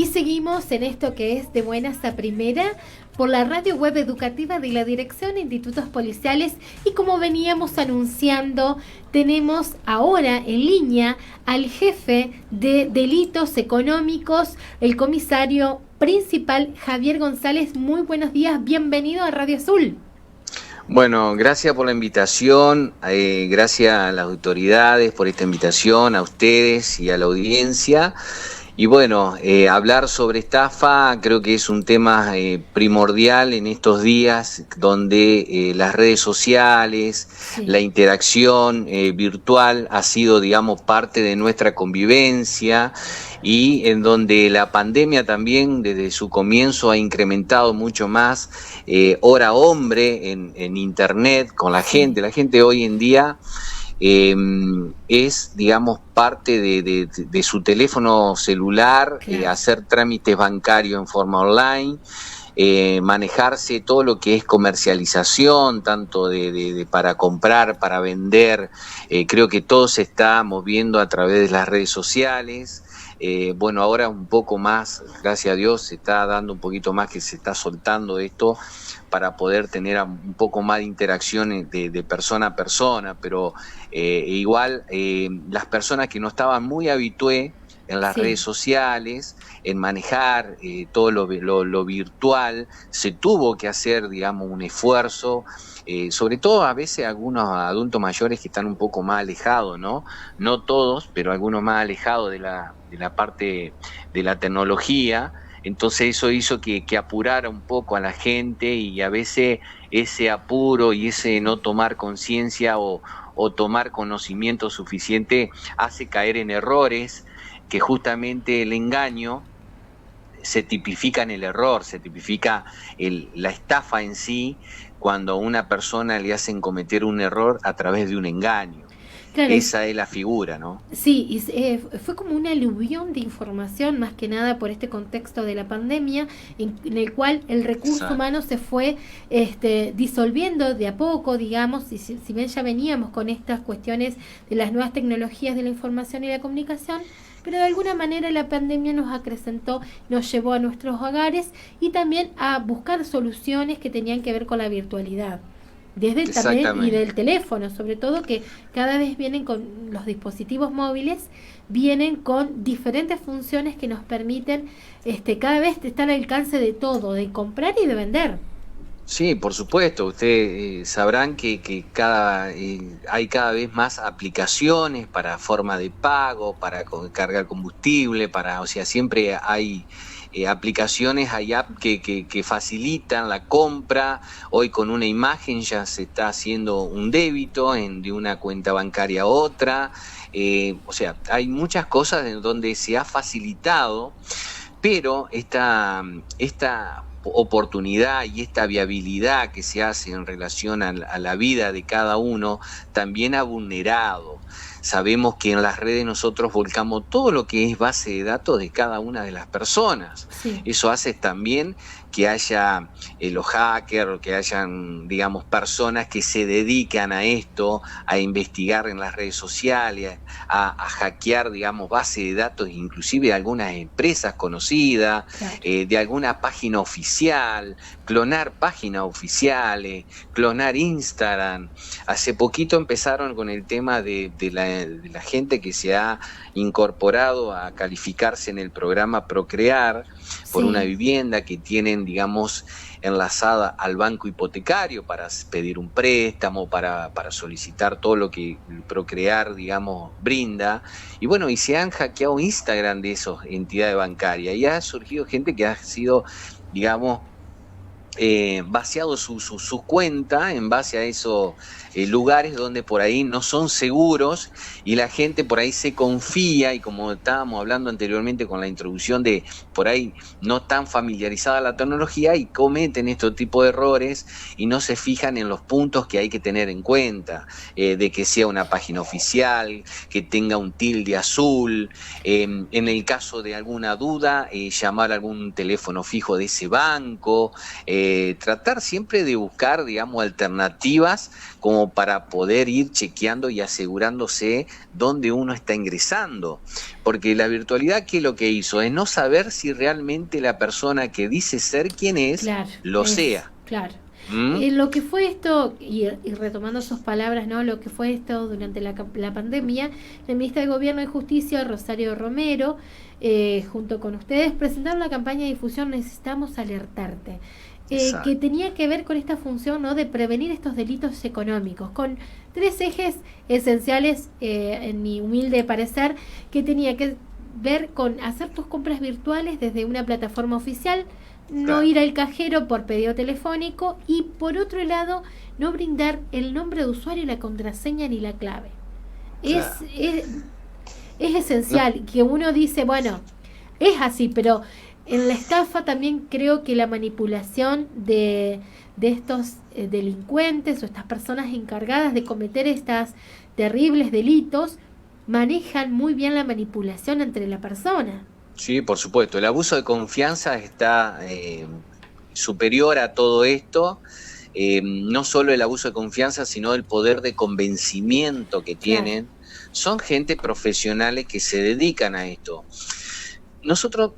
Y seguimos en esto que es De Buenas a Primera por la radio web educativa de la Dirección de Institutos Policiales, y como veníamos anunciando, tenemos ahora en línea al jefe de delitos económicos, el comisario principal Javier González. Muy buenos días, bienvenido a Radio Azul. Bueno, gracias por la invitación, gracias a las autoridades por esta invitación, a ustedes y a la audiencia. Y bueno, hablar sobre estafa creo que es un tema primordial en estos días donde las redes sociales, la interacción virtual ha sido, digamos, parte de nuestra convivencia, y en donde la pandemia también desde su comienzo ha incrementado mucho más hora hombre en internet con la gente. La gente hoy en día es, digamos, parte de su teléfono celular, hacer trámites bancarios en forma online, manejarse todo lo que es comercialización, tanto para comprar, para vender. Creo que todo se está moviendo a través de las redes sociales. Bueno, ahora un poco más, gracias a Dios, se está dando un poquito más, que se está soltando esto para poder tener un poco más de interacción de persona a persona, pero igual las personas que no estaban muy habitué en las redes sociales, en manejar todo lo virtual, se tuvo que hacer, digamos, un esfuerzo, sobre todo a veces algunos adultos mayores que están un poco más alejados, ¿no? No todos, pero algunos más alejados de la parte de la tecnología. Entonces eso hizo que apurara un poco a la gente, y a veces ese apuro y ese no tomar conciencia o tomar conocimiento suficiente hace caer en errores, que justamente el engaño se tipifica en el error, se tipifica la estafa en sí, cuando a una persona le hacen cometer un error a través de un engaño. Claro. Esa es la figura, ¿no? Sí, y fue como una aluvión de información, más que nada por este contexto de la pandemia, en el cual el recurso humano se fue disolviendo de a poco, digamos, y si bien ya veníamos con estas cuestiones de las nuevas tecnologías de la información y la comunicación, pero de alguna manera la pandemia nos acrecentó, nos llevó a nuestros hogares y también a buscar soluciones que tenían que ver con la virtualidad. Desde el también y del teléfono, sobre todo, que cada vez vienen con los dispositivos móviles, vienen con diferentes funciones que nos permiten cada vez estar al alcance de todo, de comprar y de vender. Sí, por supuesto. Ustedes sabrán que hay cada vez más aplicaciones para forma de pago, para cargar combustible, o sea, siempre hay aplicaciones, hay apps que facilitan la compra. Hoy con una imagen ya se está haciendo un débito de una cuenta bancaria a otra. O sea, hay muchas cosas en donde se ha facilitado, pero esta oportunidad y esta viabilidad que se hace en relación a la vida de cada uno también ha vulnerado. Sabemos que en las redes nosotros volcamos todo lo que es base de datos de cada una de las personas. Sí. Eso hace también que haya los hackers, que hayan, digamos, personas que se dedican a esto, a investigar en las redes sociales, a hackear, digamos, base de datos, inclusive de algunas empresas conocidas, claro, de alguna página oficial, clonar páginas oficiales, clonar Instagram. Hace poquito empezaron con el tema de la gente que se ha incorporado a calificarse en el programa Procrear por una vivienda que tienen, digamos, enlazada al banco hipotecario para pedir un préstamo, para solicitar todo lo que Procrear, digamos, brinda. Y bueno, y se han hackeado Instagram de esas entidades bancarias, y ha surgido gente que ha sido, digamos, vaciado su cuenta en base a esos lugares donde por ahí no son seguros, y la gente por ahí se confía, y como estábamos hablando anteriormente con la introducción, de por ahí no tan familiarizada la tecnología, y cometen este tipo de errores y no se fijan en los puntos que hay que tener en cuenta, de que sea una página oficial, que tenga un tilde azul, en el caso de alguna duda, llamar a algún teléfono fijo de ese banco, tratar siempre de buscar, digamos, alternativas como para poder ir chequeando y asegurándose dónde uno está ingresando. Porque la virtualidad, ¿qué es lo que hizo? Es no saber si realmente la persona que dice ser quien es, Claro, lo sea. claro. ¿Mm? Lo que fue esto, y retomando sus palabras, ¿no? Lo que fue esto durante la pandemia, la ministra de Gobierno y Justicia, Rosario Romero, junto con ustedes, presentaron la campaña de difusión Necesitamos Alertarte, que tenía que ver con esta función, ¿no?, de prevenir estos delitos económicos, con 3 ejes esenciales, en mi humilde parecer, que tenía que ver con hacer tus compras virtuales desde una plataforma oficial, no ir al cajero por pedido telefónico y, por otro lado, no brindar el nombre de usuario, la contraseña ni la clave. Claro. Es esencial, que uno dice, bueno, es así, pero en la estafa también creo que la manipulación de estos delincuentes o estas personas encargadas de cometer estos terribles delitos manejan muy bien la manipulación entre la persona. Sí, por supuesto. El abuso de confianza está superior a todo esto. No solo el abuso de confianza, sino el poder de convencimiento que tienen. Claro. Son gente profesionales que se dedican a esto. Nosotros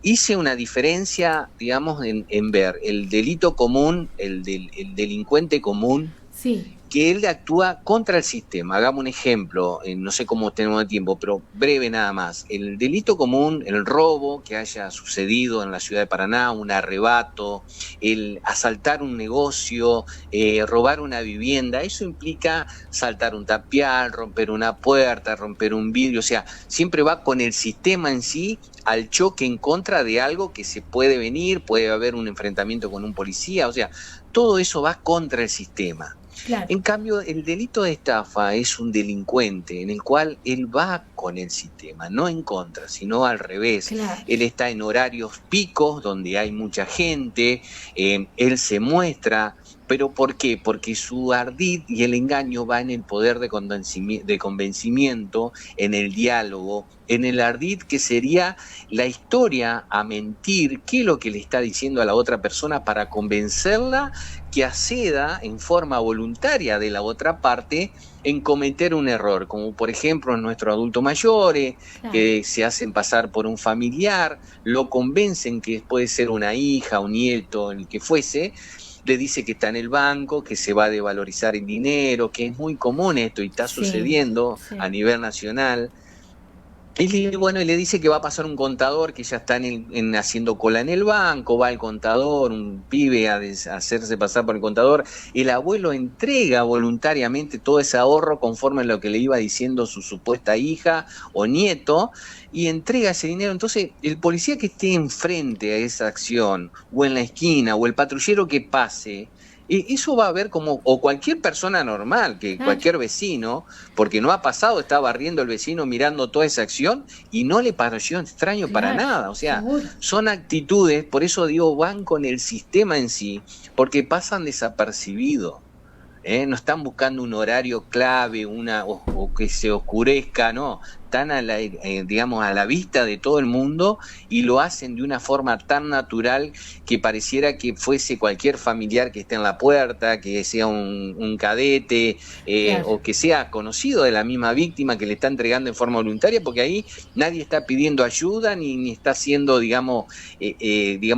hice una diferencia, digamos, en ver el delito común, el delincuente común. Sí. Que él actúa contra el sistema. Hagamos un ejemplo, no sé cómo tenemos de tiempo, pero breve nada más. El delito común, el robo que haya sucedido en la ciudad de Paraná, un arrebato, el asaltar un negocio, robar una vivienda, eso implica saltar un tapial, romper una puerta, romper un vidrio, o sea, siempre va con el sistema en sí al choque en contra de algo que se puede venir, puede haber un enfrentamiento con un policía, o sea, todo eso va contra el sistema. Claro. En cambio, el delito de estafa es un delincuente en el cual él va con el sistema, no en contra, sino al revés. Claro. Él está en horarios picos donde hay mucha gente, él se muestra, pero ¿por qué? Porque su ardid y el engaño va en el poder de convencimiento, en el diálogo, en el ardid que sería la historia a mentir, qué es lo que le está diciendo a la otra persona para convencerla que acceda en forma voluntaria de la otra parte en cometer un error, como por ejemplo nuestros adultos mayores, claro, que se hacen pasar por un familiar, lo convencen que puede ser una hija, un nieto, el que fuese, le dice que está en el banco, que se va a devalorizar el dinero, que es muy común esto y está sucediendo a nivel nacional. Y le dice que va a pasar un contador que ya está haciendo cola en el banco, va el contador, un pibe a hacerse pasar por el contador, el abuelo entrega voluntariamente todo ese ahorro conforme a lo que le iba diciendo su supuesta hija o nieto, y entrega ese dinero. Entonces el policía que esté enfrente a esa acción, o en la esquina, o el patrullero que pase, eso va a ver como, o cualquier persona normal, que cualquier vecino, porque no ha pasado, está barriendo el vecino mirando toda esa acción y no le pareció extraño para nada. O sea, son actitudes, por eso digo, van con el sistema en sí, porque pasan desapercibidos. No están buscando un horario clave, o que se oscurezca, no. Están a la vista de todo el mundo y lo hacen de una forma tan natural que pareciera que fuese cualquier familiar que esté en la puerta, que sea un cadete, claro, o que sea conocido de la misma víctima que le está entregando en forma voluntaria, porque ahí nadie está pidiendo ayuda ni está siendo, digamos,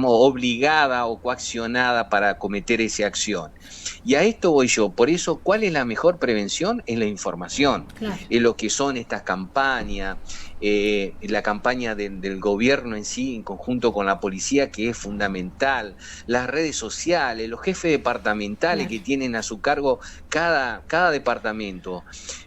obligada o coaccionada para cometer esa acción. Y a esto voy yo. Por eso, ¿cuál es la mejor prevención? Es la información. Claro. Es lo que son estas campañas, la campaña del gobierno en sí, en conjunto con la policía, que es fundamental, las redes sociales, los jefes departamentales, claro, que tienen a su cargo cada departamento.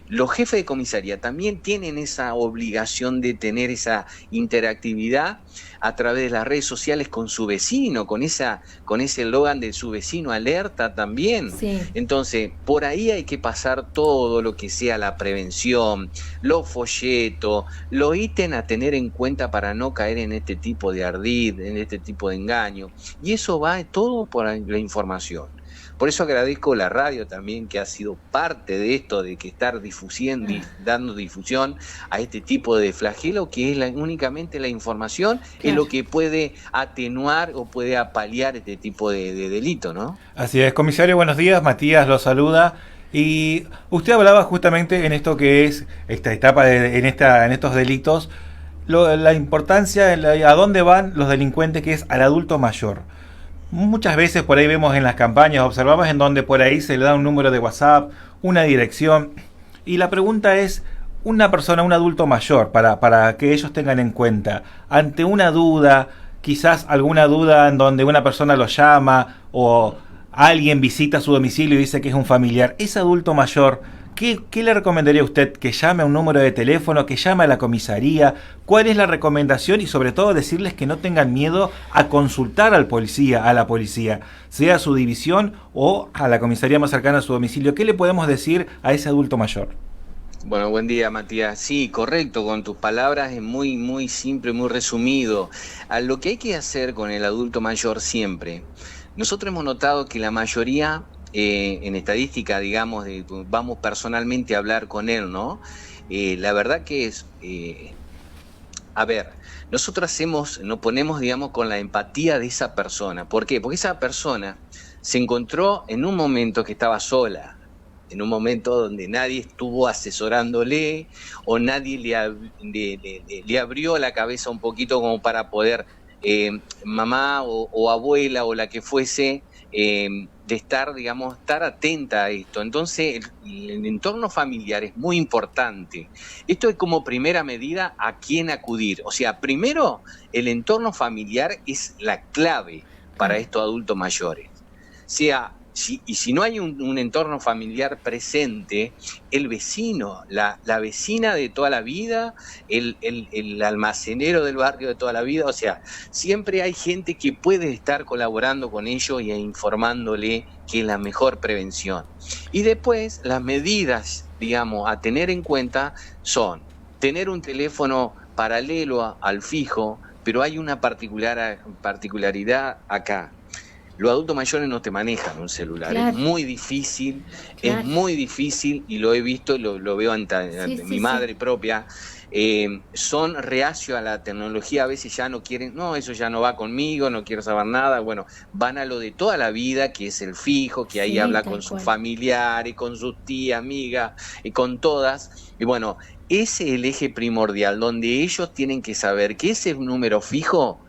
Los jefes de comisaría también tienen esa obligación de tener esa interactividad a través de las redes sociales con su vecino, con ese eslogan de su vecino alerta también. Sí. Entonces, por ahí hay que pasar todo lo que sea la prevención, los folletos, los ítems a tener en cuenta para no caer en este tipo de ardid, en este tipo de engaño. Y eso va todo por la información. Por eso agradezco la radio también, que ha sido parte de esto, de que estar dando difusión a este tipo de flagelo, que es únicamente la información, es lo que puede atenuar o puede apalear este tipo de delito, ¿no? Así es, comisario, buenos días, Matías lo saluda. Y usted hablaba justamente en esto que es esta etapa, en estos delitos, la importancia, a dónde van los delincuentes, que es al adulto mayor. Muchas veces por ahí vemos en las campañas, observamos en donde por ahí se le da un número de WhatsApp, una dirección, y la pregunta es, una persona, un adulto mayor, para que ellos tengan en cuenta, ante una duda, quizás alguna duda en donde una persona lo llama o alguien visita su domicilio y dice que es un familiar, ese adulto mayor, ¿qué le recomendaría a usted? ¿Que llame a un número de teléfono? ¿Que llame a la comisaría? ¿Cuál es la recomendación? Y sobre todo decirles que no tengan miedo a consultar a la policía, sea a su división o a la comisaría más cercana a su domicilio. ¿Qué le podemos decir a ese adulto mayor? Bueno, buen día, Matías. Sí, correcto, con tus palabras es muy, muy simple, muy resumido. A lo que hay que hacer con el adulto mayor siempre. Nosotros hemos notado que la mayoría, en estadística, digamos, vamos personalmente a hablar con él, ¿no? La verdad que es, a ver, nosotros nos ponemos, digamos, con la empatía de esa persona. ¿Por qué? Porque esa persona se encontró en un momento que estaba sola, en un momento donde nadie estuvo asesorándole o nadie le abrió la cabeza un poquito como para poder, mamá o abuela o la que fuese, de estar, digamos, estar atenta a esto. Entonces, el entorno familiar es muy importante. Esto es como primera medida a quién acudir. O sea, primero, el entorno familiar es la clave para estos adultos mayores. O sea, si no hay un entorno familiar presente, el vecino, la vecina de toda la vida, el almacenero del barrio de toda la vida, o sea, siempre hay gente que puede estar colaborando con ellos y informándole que es la mejor prevención. Y después, las medidas, digamos, a tener en cuenta son tener un teléfono paralelo al fijo, pero hay una particularidad acá. Los adultos mayores no te manejan un celular, claro. Es muy difícil, claro. Es muy difícil, y lo he visto, lo veo ante mi madre propia, son reacios a la tecnología, a veces ya no quieren, no, eso ya no va conmigo, no quiero saber nada, bueno, van a lo de toda la vida, que es el fijo, que ahí habla con sus familiares, con sus tías, amigas, y con todas, y bueno, ese es el eje primordial, donde ellos tienen que saber que ese número fijo,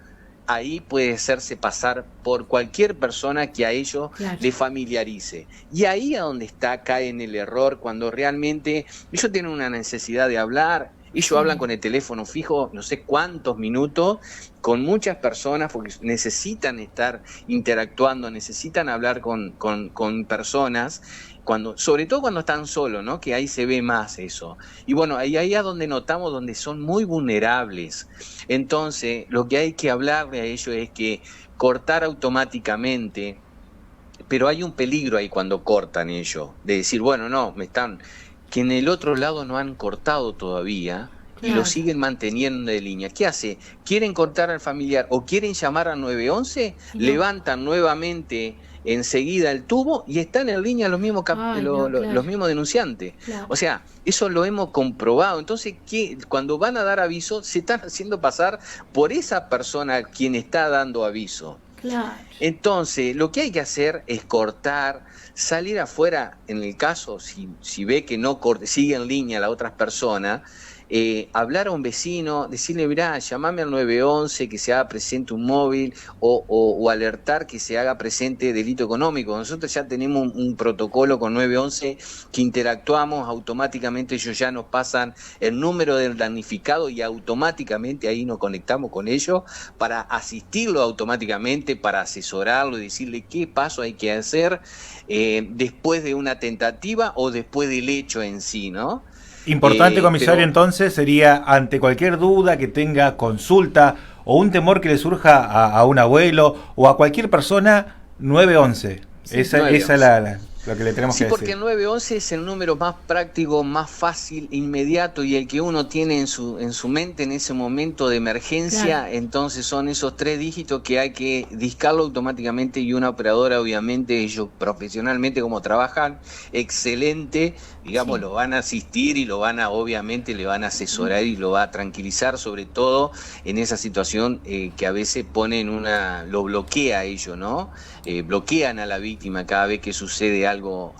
ahí puede hacerse pasar por cualquier persona que a ellos le familiarice. Y ahí a donde cae en el error, cuando realmente ellos tienen una necesidad de hablar, ellos hablan con el teléfono fijo no sé cuántos minutos, con muchas personas, porque necesitan estar interactuando, necesitan hablar con personas, sobre todo cuando están solos, ¿no? Que ahí se ve más eso. Y bueno, ahí es donde notamos donde son muy vulnerables. Entonces, lo que hay que hablarle a ellos es que cortar automáticamente, pero hay un peligro ahí cuando cortan ellos, de decir, bueno, no, que en el otro lado no han cortado todavía, y lo siguen manteniendo de línea. ¿Qué hace? ¿Quieren cortar al familiar o quieren llamar al 911? No. Levantan nuevamente enseguida el tubo y están en línea los mismos los mismos denunciantes. Claro. O sea, eso lo hemos comprobado. Entonces, cuando van a dar aviso, se están haciendo pasar por esa persona quien está dando aviso. Claro. Entonces, lo que hay que hacer es cortar, salir afuera, en el caso, si ve que no sigue en línea a las otras personas, hablar a un vecino, decirle, mirá, llamame al 911, que se haga presente un móvil, o alertar que se haga presente delito económico. Nosotros ya tenemos un protocolo con 911 que interactuamos automáticamente, ellos ya nos pasan el número del damnificado y automáticamente ahí nos conectamos con ellos para asistirlo automáticamente, para asesorarlo y decirle qué paso hay que hacer después de una tentativa o después del hecho en sí, ¿no? Importante, comisario, entonces sería ante cualquier duda que tenga, consulta o un temor que le surja a un abuelo o a cualquier persona, 911. Sí, esa es la lo que le tenemos Sí, que porque decir. el 911 es el número más práctico, más fácil, inmediato y el que uno tiene en su mente en ese momento de emergencia. Claro. Entonces son esos 3 dígitos que hay que discarlo automáticamente y una operadora, obviamente, ellos profesionalmente como trabajan, excelente, digamos, Sí. lo van a asistir y lo van a, obviamente, le van a asesorar y lo va a tranquilizar, sobre todo en esa situación que a veces lo bloquea a ellos, ¿no? Bloquean a la víctima cada vez que sucede algo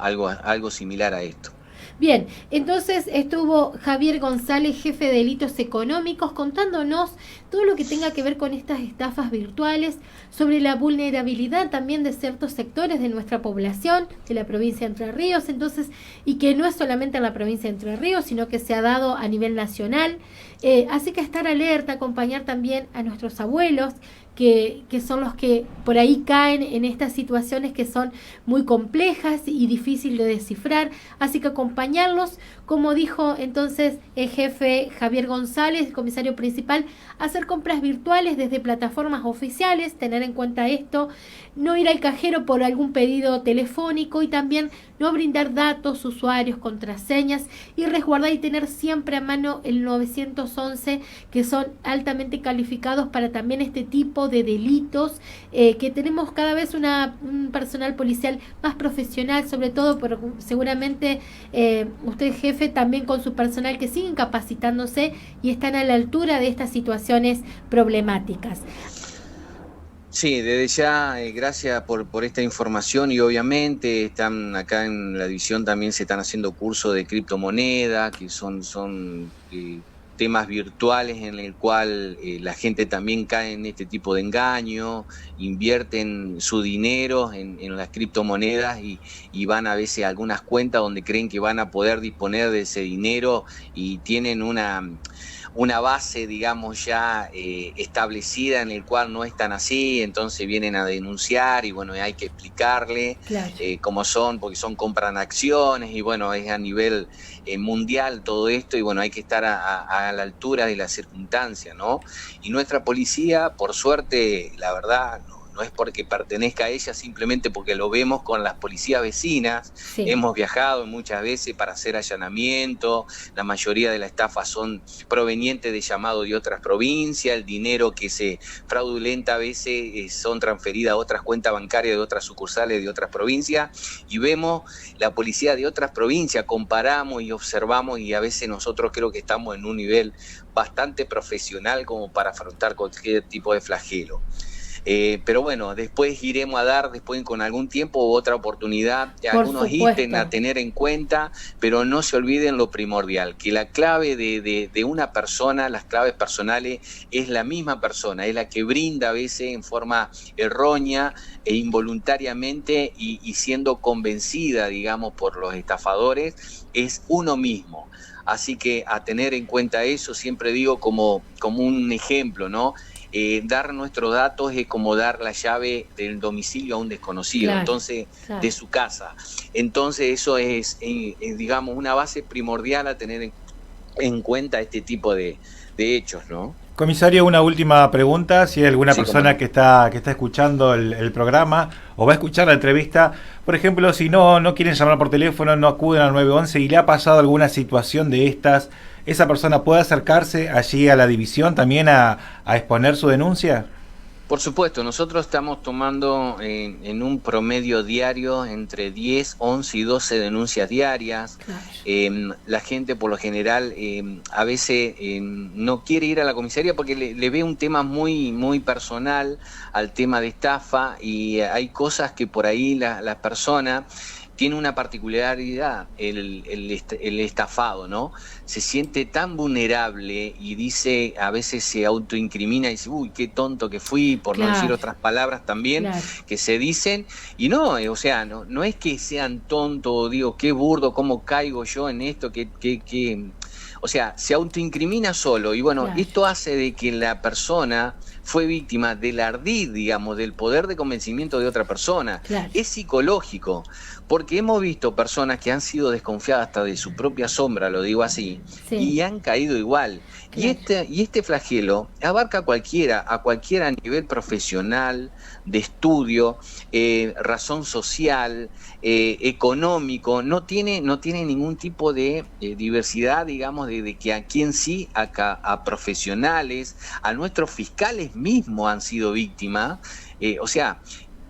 similar a esto. Bien, entonces estuvo Javier González, jefe de delitos económicos, contándonos todo lo que tenga que ver con estas estafas virtuales, sobre la vulnerabilidad también de ciertos sectores de nuestra población, de la provincia de Entre Ríos, entonces, y que no es solamente en la provincia de Entre Ríos, sino que se ha dado a nivel nacional. Así que estar alerta, acompañar también a nuestros abuelos, que son los que por ahí caen en estas situaciones que son muy complejas y difícil de descifrar, así que acompañarlos, como dijo entonces el jefe Javier González, comisario principal, hacer compras virtuales desde plataformas oficiales, tener en cuenta esto, no ir al cajero por algún pedido telefónico y también no brindar datos, usuarios, contraseñas y resguardar y tener siempre a mano el 911, que son altamente calificados para también este tipo de delitos, que tenemos cada vez un personal policial más profesional, sobre todo, pero seguramente usted, jefe, también con su personal que siguen capacitándose y están a la altura de estas situaciones problemáticas. Sí, desde ya, gracias por esta información y obviamente están acá en la división también se están haciendo cursos de criptomoneda, que son temas virtuales en el cual la gente también cae en este tipo de engaño, invierten su dinero en las criptomonedas y van a veces a algunas cuentas donde creen que van a poder disponer de ese dinero y tienen una base, digamos, ya establecida en el cual no es tan así, entonces vienen a denunciar y bueno, hay que explicarle Claro. cómo son, porque compran acciones y bueno, es a nivel mundial todo esto y bueno, hay que estar a la altura de las circunstancias, ¿no? Y nuestra policía, por suerte, la verdad, no es porque pertenezca a ella, simplemente porque lo vemos con las policías vecinas. Sí. Hemos viajado muchas veces para hacer allanamiento, la mayoría de las estafas son provenientes de llamados de otras provincias, el dinero que se fraudulenta a veces son transferidas a otras cuentas bancarias de otras sucursales de otras provincias y vemos la policía de otras provincias, comparamos y observamos y a veces nosotros creo que estamos en un nivel bastante profesional como para afrontar cualquier tipo de flagelo. Pero bueno, después iremos a dar, después con algún tiempo, otra oportunidad, algunos ítems a tener en cuenta, pero no se olviden lo primordial, que la clave de una persona, las claves personales, es la misma persona, es la que brinda a veces en forma errónea e involuntariamente y siendo convencida, digamos, por los estafadores, es uno mismo. Así que a tener en cuenta eso, siempre digo como un ejemplo, ¿no? Dar nuestros datos es como dar la llave del domicilio a un desconocido, claro, entonces, claro, de su casa. Entonces eso es digamos, una base primordial a tener en cuenta este tipo de hechos, ¿no? Comisario, una última pregunta. Si hay alguna persona que está escuchando el programa o va a escuchar la entrevista, por ejemplo, si no quieren llamar por teléfono, no acuden al 911 y le ha pasado alguna situación de estas, ¿esa persona puede acercarse allí a la división también a exponer su denuncia? Por supuesto, nosotros estamos tomando en un promedio diario entre 10, 11 y 12 denuncias diarias. Claro. La gente por lo general a veces no quiere ir a la comisaría porque le ve un tema muy, muy personal al tema de estafa y hay cosas que por ahí las personas tiene una particularidad el estafado, ¿no? Se siente tan vulnerable y dice, a veces se autoincrimina y dice, uy, qué tonto que fui, por no decir otras palabras también, que se dicen, y no, o sea, no es que sean tontos, digo, qué burdo, cómo caigo yo en esto, o sea, se autoincrimina solo, y bueno, esto hace de que la persona fue víctima del ardid, digamos, del poder de convencimiento de otra persona. Es psicológico, porque hemos visto personas que han sido desconfiadas hasta de su propia sombra, lo digo así, y han caído igual. Y este flagelo abarca a cualquiera a nivel profesional, de estudio, razón social, económico, no tiene ningún tipo de diversidad, digamos, de que a quien sí, a profesionales, a nuestros fiscales mismos han sido víctimas, o sea,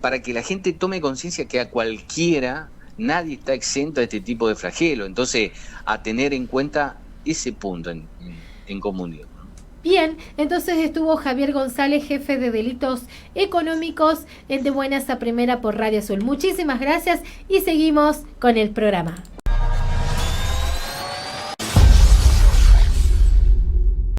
para que la gente tome conciencia que a cualquiera, nadie está exento de este tipo de flagelo. Entonces, a tener en cuenta ese punto en común. Bien, entonces estuvo Javier González, jefe de delitos económicos en De Buenas a Primera por Radio Azul. Muchísimas gracias y seguimos con el programa.